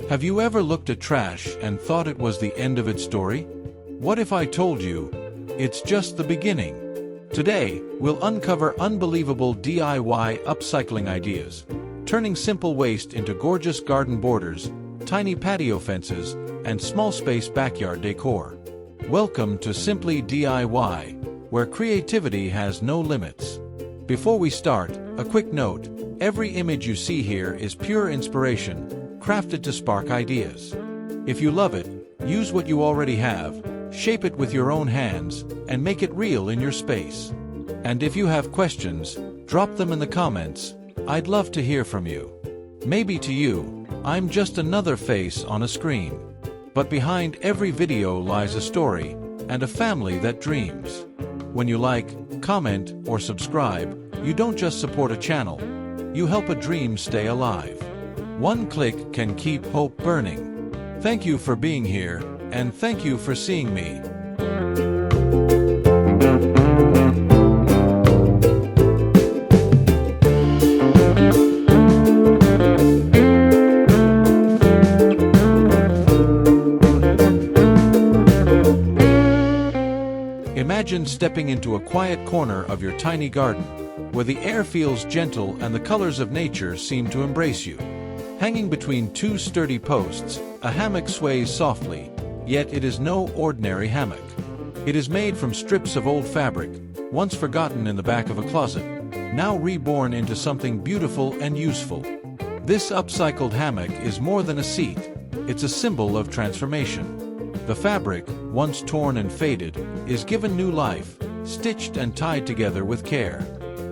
Have you ever looked at trash and thought it was the end of its story? What if I told you, it's just the beginning? Today, we'll uncover unbelievable DIY upcycling ideas, turning simple waste into gorgeous garden borders, tiny patio fences, and small space backyard decor. Welcome to Simply DIY, where creativity has no limits. Before we start, a quick note: every image you see here is pure inspiration, crafted to spark ideas. If you love it, use what you already have, shape it with your own hands, and make it real in your space. And if you have questions, drop them in the comments. I'd love to hear from you. Maybe to you, I'm just another face on a screen. But behind every video lies a story, and a family that dreams. When you like, comment, or subscribe, you don't just support a channel, you help a dream stay alive. One click can keep hope burning. Thank you for being here, and thank you for seeing me. Imagine stepping into a quiet corner of your tiny garden, where the air feels gentle and the colors of nature seem to embrace you. Hanging between two sturdy posts, a hammock sways softly, yet it is no ordinary hammock. It is made from strips of old fabric, once forgotten in the back of a closet, now reborn into something beautiful and useful. This upcycled hammock is more than a seat, it's a symbol of transformation. The fabric, once torn and faded, is given new life, stitched and tied together with care.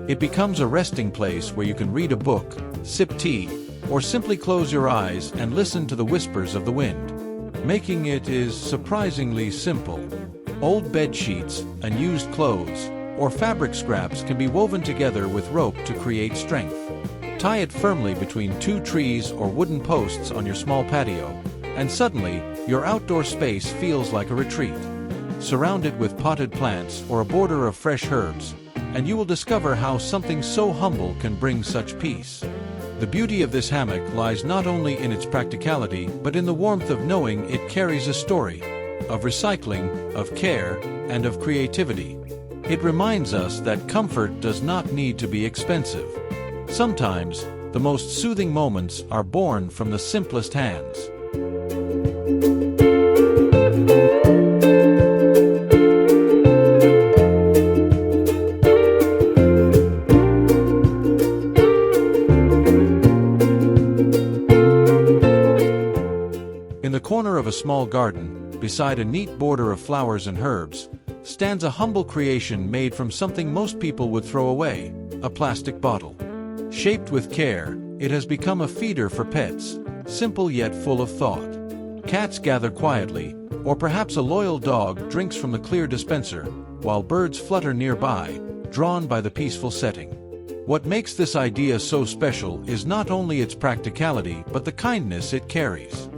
It becomes a resting place where you can read a book, sip tea, or simply close your eyes and listen to the whispers of the wind. Making it is surprisingly simple. Old bed sheets, unused clothes, or fabric scraps can be woven together with rope to create strength. Tie it firmly between two trees or wooden posts on your small patio, and suddenly, your outdoor space feels like a retreat. Surround it with potted plants or a border of fresh herbs, and you will discover how something so humble can bring such peace. The beauty of this hammock lies not only in its practicality but in the warmth of knowing it carries a story of recycling, of care, and of creativity. It reminds us that comfort does not need to be expensive. Sometimes, the most soothing moments are born from the simplest hands. In the corner of a small garden, beside a neat border of flowers and herbs, stands a humble creation made from something most people would throw away: a plastic bottle. Shaped with care, it has become a feeder for pets, simple yet full of thought. Cats gather quietly, or perhaps a loyal dog drinks from the clear dispenser, while birds flutter nearby, drawn by the peaceful setting. What makes this idea so special is not only its practicality but the kindness it carries.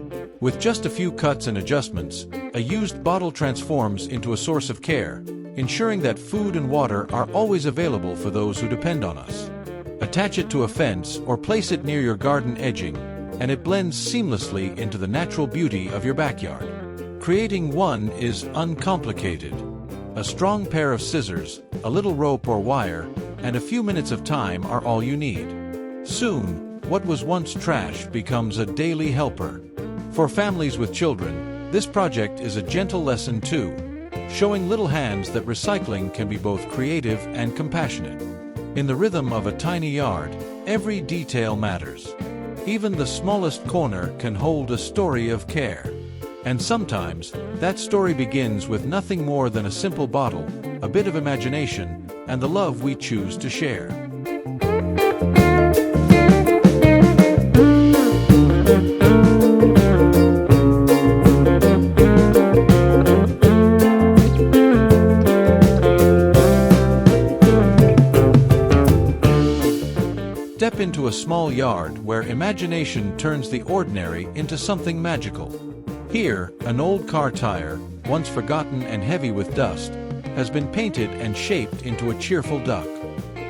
With just a few cuts and adjustments, a used bottle transforms into a source of care, ensuring that food and water are always available for those who depend on us. Attach it to a fence or place it near your garden edging, and it blends seamlessly into the natural beauty of your backyard. Creating one is uncomplicated. A strong pair of scissors, a little rope or wire, and a few minutes of time are all you need. Soon, what was once trash becomes a daily helper. For families with children, this project is a gentle lesson too, showing little hands that recycling can be both creative and compassionate. In the rhythm of a tiny yard, every detail matters. Even the smallest corner can hold a story of care. And sometimes, that story begins with nothing more than a simple bottle, a bit of imagination, and the love we choose to share. Step into a small yard where imagination turns the ordinary into something magical. Here, an old car tire, once forgotten and heavy with dust, has been painted and shaped into a cheerful duck.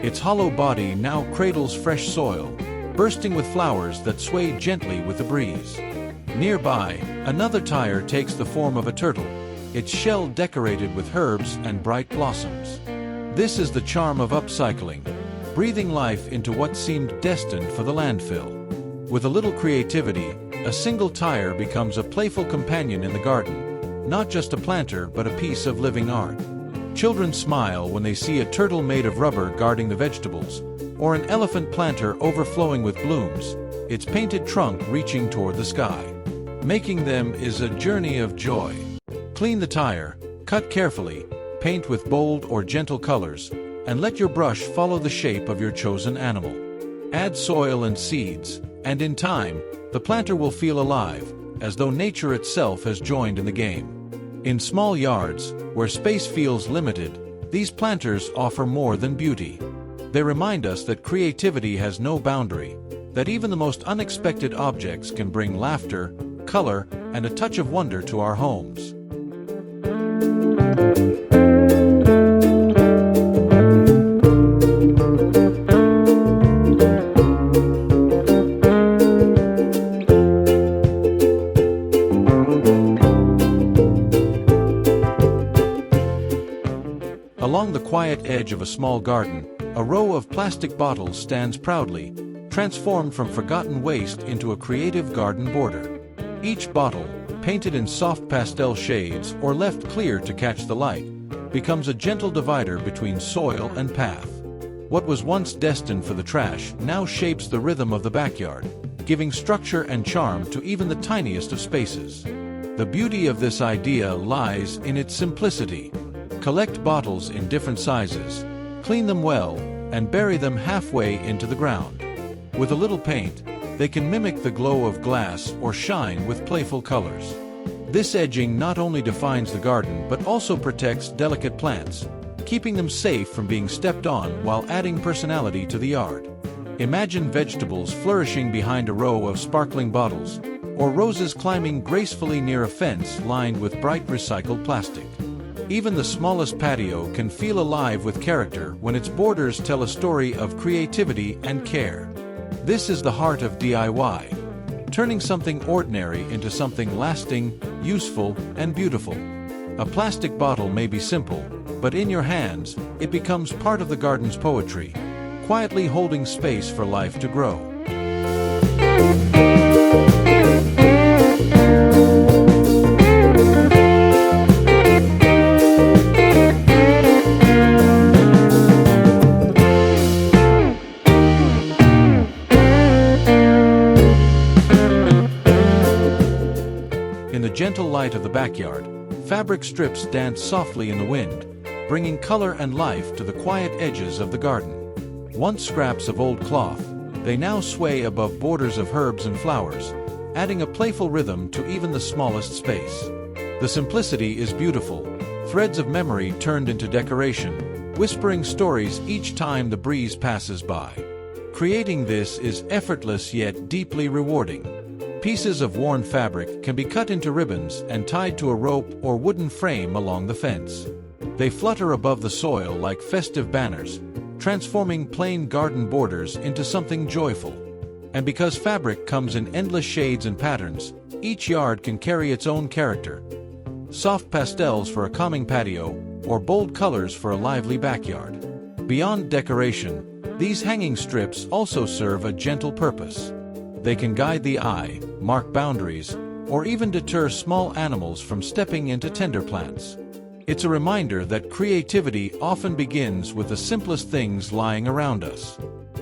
Its hollow body now cradles fresh soil, bursting with flowers that sway gently with the breeze. Nearby, another tire takes the form of a turtle, its shell decorated with herbs and bright blossoms. This is the charm of upcycling, breathing life into what seemed destined for the landfill. With a little creativity, a single tire becomes a playful companion in the garden, not just a planter but a piece of living art. Children smile when they see a turtle made of rubber guarding the vegetables, or an elephant planter overflowing with blooms, its painted trunk reaching toward the sky. Making them is a journey of joy. Clean the tire, cut carefully, paint with bold or gentle colors, and let your brush follow the shape of your chosen animal. Add soil and seeds, and in time, the planter will feel alive, as though nature itself has joined in the game. In small yards, where space feels limited, these planters offer more than beauty. They remind us that creativity has no boundary, that even the most unexpected objects can bring laughter, color, and a touch of wonder to our homes. Along the quiet edge of a small garden, a row of plastic bottles stands proudly, transformed from forgotten waste into a creative garden border. Each bottle, painted in soft pastel shades or left clear to catch the light, becomes a gentle divider between soil and path. What was once destined for the trash now shapes the rhythm of the backyard, giving structure and charm to even the tiniest of spaces. The beauty of this idea lies in its simplicity. Collect bottles in different sizes, clean them well, and bury them halfway into the ground. With a little paint, they can mimic the glow of glass or shine with playful colors. This edging not only defines the garden but also protects delicate plants, keeping them safe from being stepped on while adding personality to the yard. Imagine vegetables flourishing behind a row of sparkling bottles, or roses climbing gracefully near a fence lined with bright recycled plastic. Even the smallest patio can feel alive with character when its borders tell a story of creativity and care. This is the heart of DIY, turning something ordinary into something lasting, useful, and beautiful. A plastic bottle may be simple, but in your hands, it becomes part of the garden's poetry, quietly holding space for life to grow. In the gentle light of the backyard, fabric strips dance softly in the wind, bringing color and life to the quiet edges of the garden. Once scraps of old cloth, they now sway above borders of herbs and flowers, adding a playful rhythm to even the smallest space. The simplicity is beautiful, threads of memory turned into decoration, whispering stories each time the breeze passes by. Creating this is effortless yet deeply rewarding. Pieces of worn fabric can be cut into ribbons and tied to a rope or wooden frame along the fence. They flutter above the soil like festive banners, transforming plain garden borders into something joyful. And because fabric comes in endless shades and patterns, each yard can carry its own character. Soft pastels for a calming patio, or bold colors for a lively backyard. Beyond decoration, these hanging strips also serve a gentle purpose. They can guide the eye, mark boundaries, or even deter small animals from stepping into tender plants. It's a reminder that creativity often begins with the simplest things lying around us.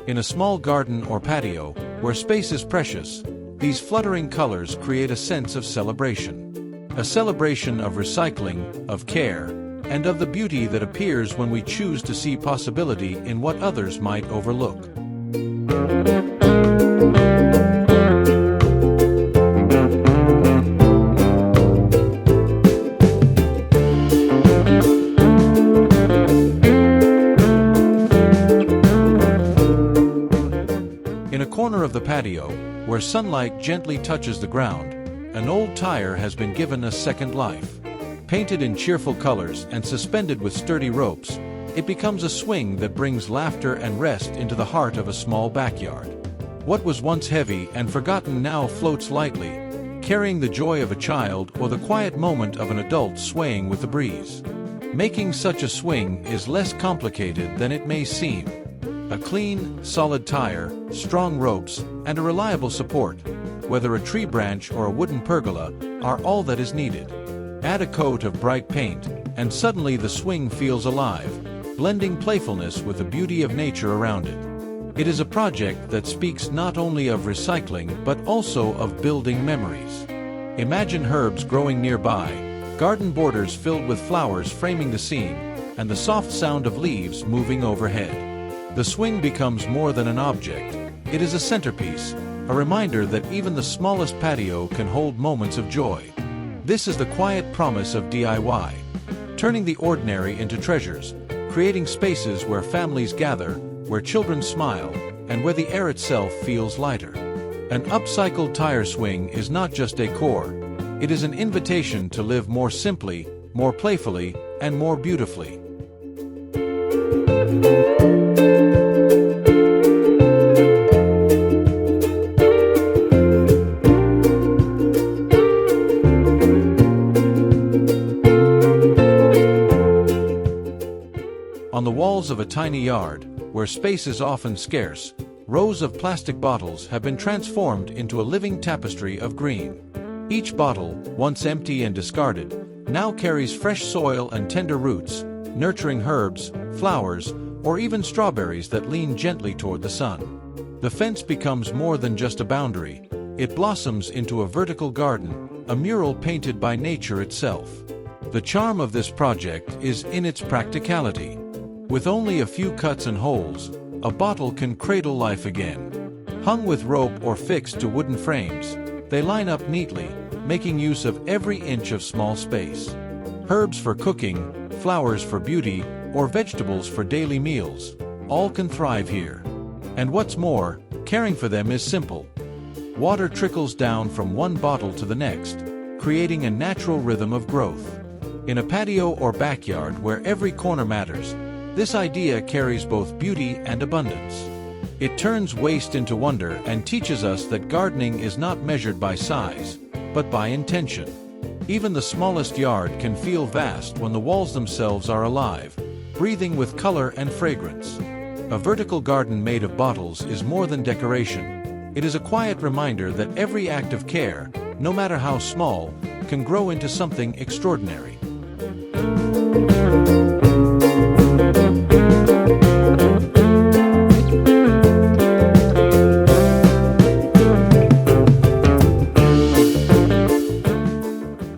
In a small garden or patio, where space is precious, these fluttering colors create a sense of celebration. A celebration of recycling, of care, and of the beauty that appears when we choose to see possibility in what others might overlook. In a corner of the patio, where sunlight gently touches the ground, an old tire has been given a second life. Painted in cheerful colors and suspended with sturdy ropes, it becomes a swing that brings laughter and rest into the heart of a small backyard. What was once heavy and forgotten now floats lightly, carrying the joy of a child or the quiet moment of an adult swaying with the breeze. Making such a swing is less complicated than it may seem. A clean, solid tire, strong ropes, and a reliable support, whether a tree branch or a wooden pergola, are all that is needed. Add a coat of bright paint, and suddenly the swing feels alive, blending playfulness with the beauty of nature around it. It is a project that speaks not only of recycling but also of building memories. Imagine herbs growing nearby, garden borders filled with flowers framing the scene, and the soft sound of leaves moving overhead. The swing becomes more than an object. It is a centerpiece, a reminder that even the smallest patio can hold moments of joy. This is the quiet promise of DIY, turning the ordinary into treasures, creating spaces where families gather, where children smile, and where the air itself feels lighter. An upcycled tire swing is not just decor, it is an invitation to live more simply, more playfully, and more beautifully. On the walls of a tiny yard, where space is often scarce, rows of plastic bottles have been transformed into a living tapestry of green. Each bottle, once empty and discarded, now carries fresh soil and tender roots, nurturing herbs, flowers, or even strawberries that lean gently toward the sun. The fence becomes more than just a boundary. It blossoms into a vertical garden, a mural painted by nature itself. The charm of this project is in its practicality. With only a few cuts and holes, a bottle can cradle life again. Hung with rope or fixed to wooden frames, they line up neatly, making use of every inch of small space. Herbs for cooking, flowers for beauty, or vegetables for daily meals, all can thrive here. And what's more, caring for them is simple. Water trickles down from one bottle to the next, creating a natural rhythm of growth. In a patio or backyard where every corner matters, this idea carries both beauty and abundance. It turns waste into wonder and teaches us that gardening is not measured by size, but by intention. Even the smallest yard can feel vast when the walls themselves are alive, breathing with color and fragrance. A vertical garden made of bottles is more than decoration. It is a quiet reminder that every act of care, no matter how small, can grow into something extraordinary.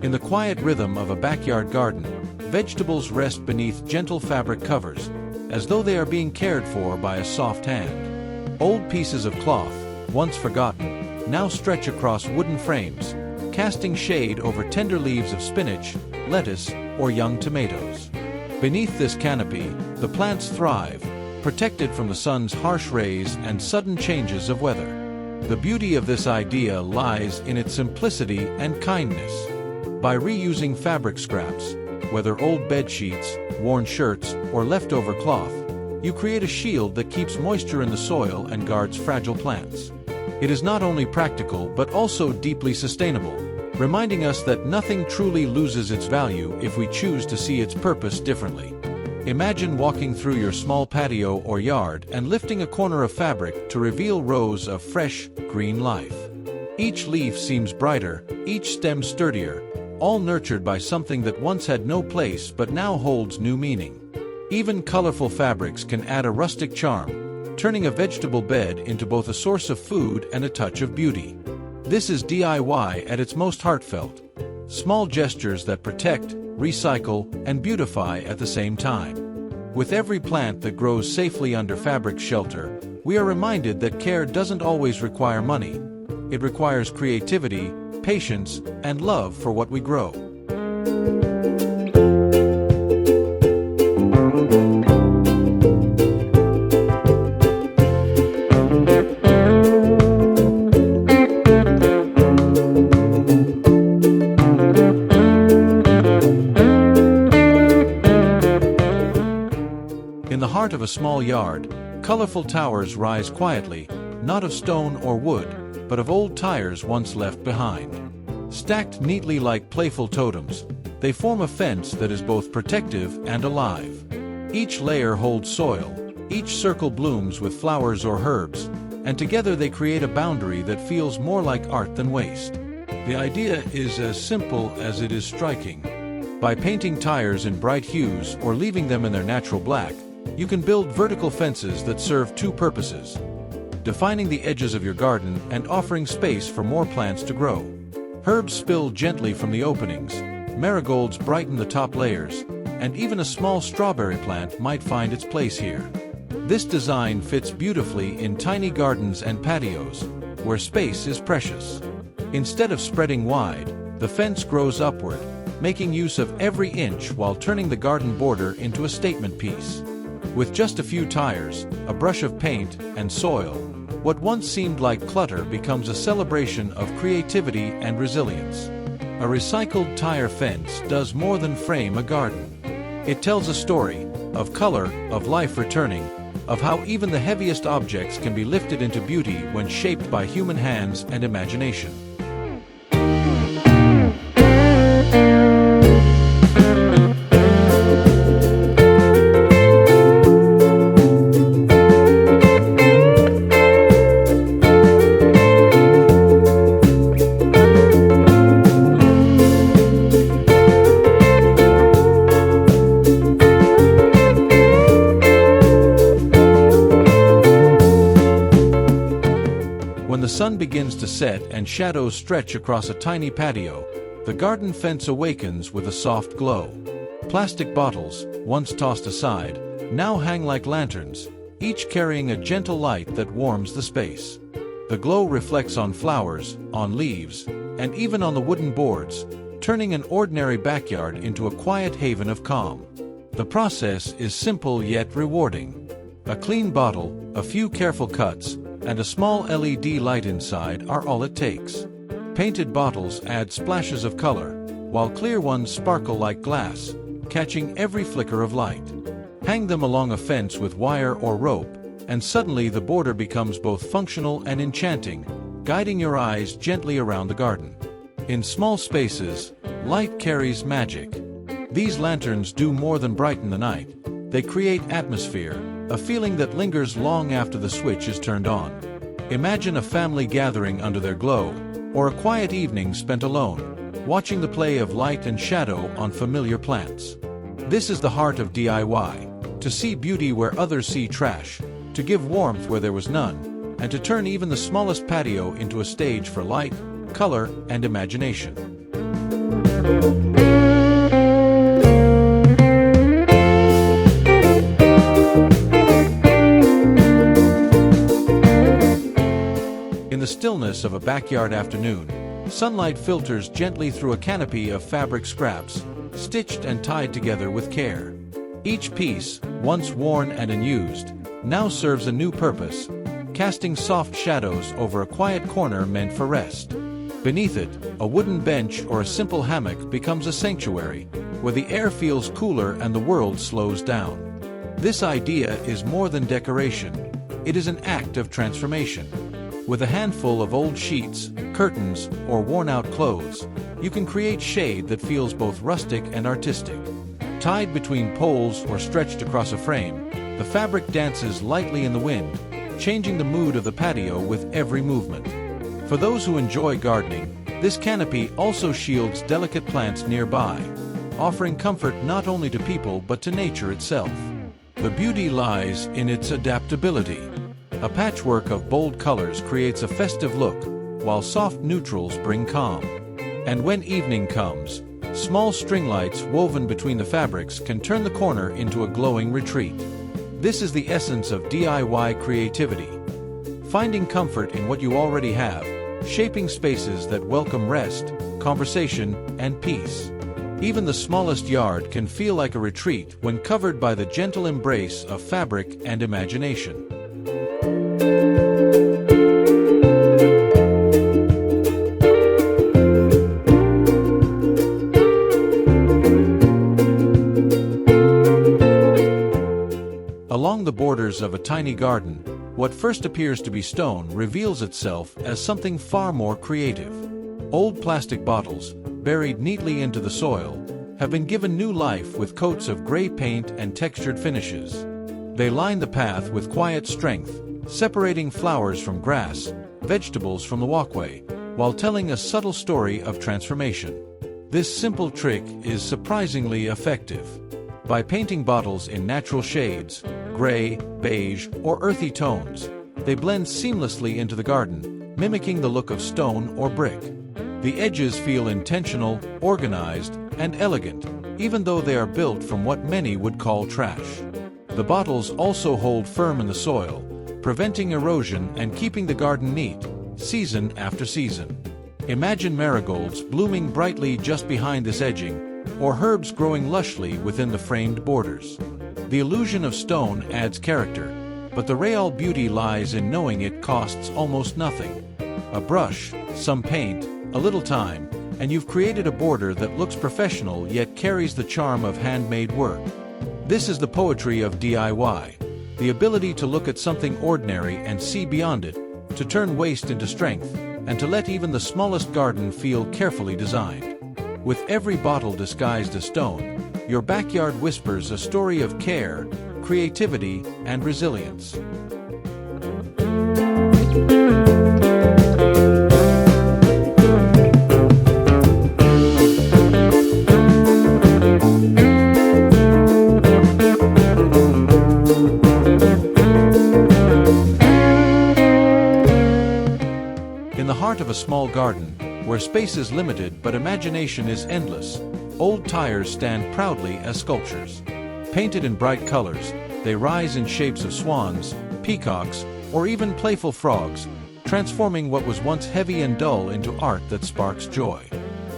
In the quiet rhythm of a backyard garden, vegetables rest beneath gentle fabric covers, as though they are being cared for by a soft hand. Old pieces of cloth, once forgotten, now stretch across wooden frames, casting shade over tender leaves of spinach, lettuce, or young tomatoes. Beneath this canopy, the plants thrive, protected from the sun's harsh rays and sudden changes of weather. The beauty of this idea lies in its simplicity and kindness. By reusing fabric scraps, whether old bed sheets, worn shirts, or leftover cloth, you create a shield that keeps moisture in the soil and guards fragile plants. It is not only practical but also deeply sustainable, reminding us that nothing truly loses its value if we choose to see its purpose differently. Imagine walking through your small patio or yard and lifting a corner of fabric to reveal rows of fresh, green life. Each leaf seems brighter, each stem sturdier, all nurtured by something that once had no place but now holds new meaning. Even colorful fabrics can add a rustic charm, turning a vegetable bed into both a source of food and a touch of beauty. This is DIY at its most heartfelt. Small gestures that protect, recycle, and beautify at the same time. With every plant that grows safely under fabric shelter, we are reminded that care doesn't always require money. It requires creativity, patience, and love for what we grow. In the heart of a small yard, colorful towers rise quietly, not of stone or wood, but of old tires once left behind. Stacked neatly like playful totems, they form a fence that is both protective and alive. Each layer holds soil, each circle blooms with flowers or herbs, and together they create a boundary that feels more like art than waste. The idea is as simple as it is striking. By painting tires in bright hues or leaving them in their natural black, you can build vertical fences that serve two purposes: defining the edges of your garden and offering space for more plants to grow. Herbs spill gently from the openings, marigolds brighten the top layers, and even a small strawberry plant might find its place here. This design fits beautifully in tiny gardens and patios, where space is precious. Instead of spreading wide, the fence grows upward, making use of every inch while turning the garden border into a statement piece. With just a few tires, a brush of paint, and soil, what once seemed like clutter becomes a celebration of creativity and resilience. A recycled tire fence does more than frame a garden. It tells a story of color, of life returning, of how even the heaviest objects can be lifted into beauty when shaped by human hands and imagination. When the sun begins to set and shadows stretch across a tiny patio, the garden fence awakens with a soft glow. Plastic bottles, once tossed aside, now hang like lanterns, each carrying a gentle light that warms the space. The glow reflects on flowers, on leaves, and even on the wooden boards, turning an ordinary backyard into a quiet haven of calm. The process is simple yet rewarding. A clean bottle, a few careful cuts, and a small LED light inside are all it takes. Painted bottles add splashes of color, while clear ones sparkle like glass, catching every flicker of light. Hang them along a fence with wire or rope, and suddenly the border becomes both functional and enchanting, guiding your eyes gently around the garden. In small spaces, light carries magic. These lanterns do more than brighten the night. They create atmosphere, a feeling that lingers long after the switch is turned on. Imagine a family gathering under their glow, or a quiet evening spent alone, watching the play of light and shadow on familiar plants. This is the heart of DIY: to see beauty where others see trash, to give warmth where there was none, and to turn even the smallest patio into a stage for light, color, and imagination. In the stillness of a backyard afternoon, sunlight filters gently through a canopy of fabric scraps, stitched and tied together with care. Each piece, once worn and unused, now serves a new purpose, casting soft shadows over a quiet corner meant for rest. Beneath it, a wooden bench or a simple hammock becomes a sanctuary, where the air feels cooler and the world slows down. This idea is more than decoration. It is an act of transformation. With a handful of old sheets, curtains, or worn-out clothes, you can create shade that feels both rustic and artistic. Tied between poles or stretched across a frame, the fabric dances lightly in the wind, changing the mood of the patio with every movement. For those who enjoy gardening, this canopy also shields delicate plants nearby, offering comfort not only to people but to nature itself. The beauty lies in its adaptability. A patchwork of bold colors creates a festive look, while soft neutrals bring calm. And when evening comes, small string lights woven between the fabrics can turn the corner into a glowing retreat. This is the essence of DIY creativity. Finding comfort in what you already have, shaping spaces that welcome rest, conversation, and peace. Even the smallest yard can feel like a retreat when covered by the gentle embrace of fabric and imagination. Along the borders of a tiny garden, what first appears to be stone reveals itself as something far more creative. Old plastic bottles, buried neatly into the soil, have been given new life with coats of gray paint and textured finishes. They line the path with quiet strength, separating flowers from grass, vegetables from the walkway, while telling a subtle story of transformation. This simple trick is surprisingly effective. By painting bottles in natural shades, gray, beige, or earthy tones, they blend seamlessly into the garden, mimicking the look of stone or brick. The edges feel intentional, organized, and elegant, even though they are built from what many would call trash. The bottles also hold firm in the soil, preventing erosion and keeping the garden neat, season after season. Imagine marigolds blooming brightly just behind this edging, or herbs growing lushly within the framed borders. The illusion of stone adds character, but the real beauty lies in knowing it costs almost nothing. A brush, some paint, a little time, and you've created a border that looks professional yet carries the charm of handmade work. This is the poetry of DIY. The ability to look at something ordinary and see beyond it, to turn waste into strength, and to let even the smallest garden feel carefully designed. With every bottle disguised as stone, your backyard whispers a story of care, creativity, and resilience. In the heart of a small garden, where space is limited but imagination is endless, old tires stand proudly as sculptures. Painted in bright colors, they rise in shapes of swans, peacocks, or even playful frogs, transforming what was once heavy and dull into art that sparks joy.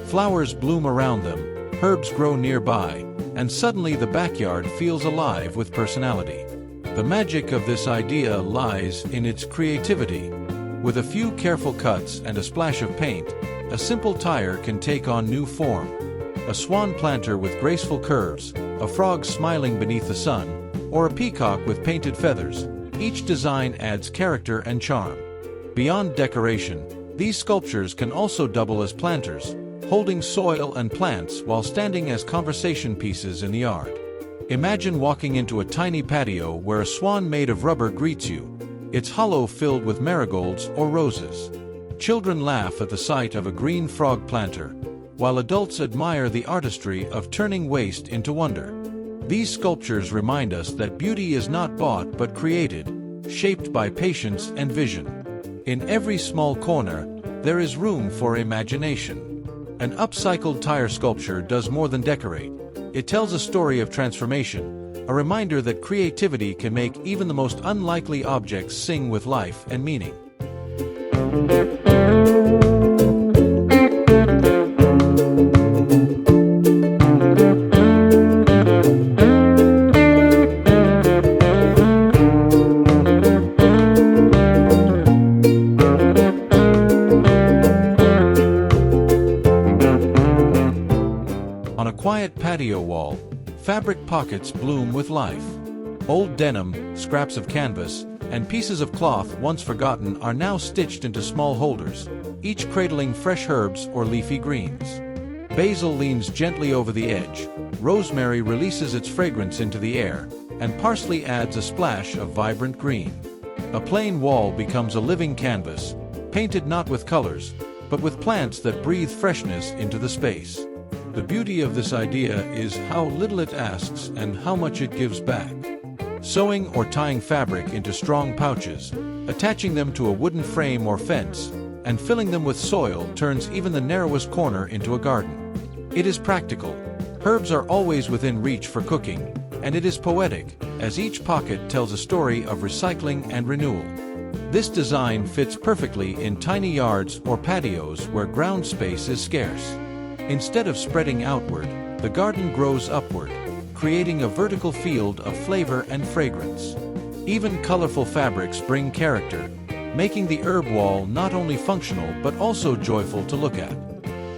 Flowers bloom around them, herbs grow nearby, and suddenly the backyard feels alive with personality. The magic of this idea lies in its creativity. With a few careful cuts and a splash of paint, a simple tire can take on new form. A swan planter with graceful curves, a frog smiling beneath the sun, or a peacock with painted feathers, each design adds character and charm. Beyond decoration, these sculptures can also double as planters, holding soil and plants while standing as conversation pieces in the yard. Imagine walking into a tiny patio where a swan made of rubber greets you, its hollow filled with marigolds or roses. Children laugh at the sight of a green frog planter, while adults admire the artistry of turning waste into wonder. These sculptures remind us that beauty is not bought but created, shaped by patience and vision. In every small corner, there is room for imagination. An upcycled tire sculpture does more than decorate. It tells a story of transformation, a reminder that creativity can make even the most unlikely objects sing with life and meaning. On a quiet patio wall, fabric pockets bloom with life. Old denim, scraps of canvas, and pieces of cloth once forgotten are now stitched into small holders, each cradling fresh herbs or leafy greens. Basil leans gently over the edge, rosemary releases its fragrance into the air, and parsley adds a splash of vibrant green. A plain wall becomes a living canvas, painted not with colors, but with plants that breathe freshness into the space. The beauty of this idea is how little it asks and how much it gives back. Sewing or tying fabric into strong pouches, attaching them to a wooden frame or fence, and filling them with soil turns even the narrowest corner into a garden. It is practical. Herbs are always within reach for cooking, and it is poetic, as each pocket tells a story of recycling and renewal. This design fits perfectly in tiny yards or patios where ground space is scarce. Instead of spreading outward, the garden grows upward, creating a vertical field of flavor and fragrance. Even colorful fabrics bring character, making the herb wall not only functional but also joyful to look at.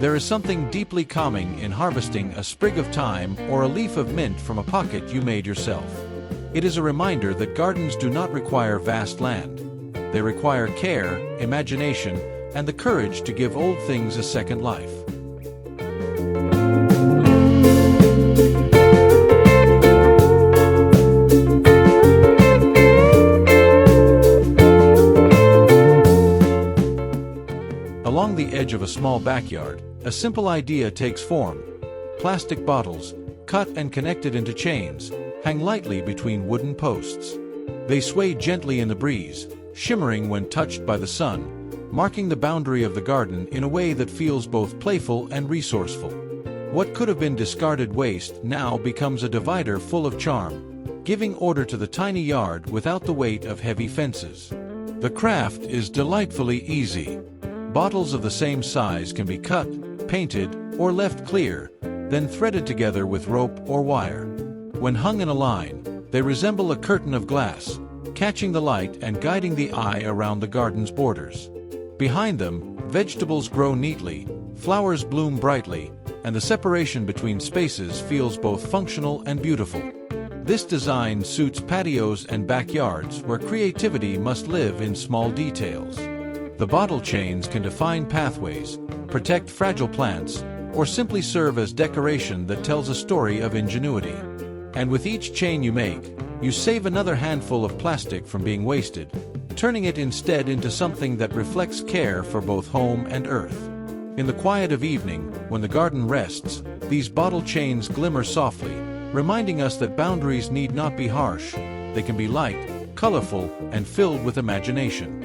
There is something deeply calming in harvesting a sprig of thyme or a leaf of mint from a pocket you made yourself. It is a reminder that gardens do not require vast land. They require care, imagination, and the courage to give old things a second life. Along the edge of a small backyard, a simple idea takes form. Plastic bottles, cut and connected into chains, hang lightly between wooden posts. They sway gently in the breeze, shimmering when touched by the sun, marking the boundary of the garden in a way that feels both playful and resourceful. What could have been discarded waste now becomes a divider full of charm, giving order to the tiny yard without the weight of heavy fences. The craft is delightfully easy. Bottles of the same size can be cut, painted, or left clear, then threaded together with rope or wire. When hung in a line, they resemble a curtain of glass, catching the light and guiding the eye around the garden's borders. Behind them, vegetables grow neatly, flowers bloom brightly, and the separation between spaces feels both functional and beautiful. This design suits patios and backyards where creativity must live in small details. The bottle chains can define pathways, protect fragile plants, or simply serve as decoration that tells a story of ingenuity. And with each chain you make, you save another handful of plastic from being wasted, turning it instead into something that reflects care for both home and earth. In the quiet of evening, when the garden rests, these bottle chains glimmer softly, reminding us that boundaries need not be harsh. They can be light, colorful, and filled with imagination.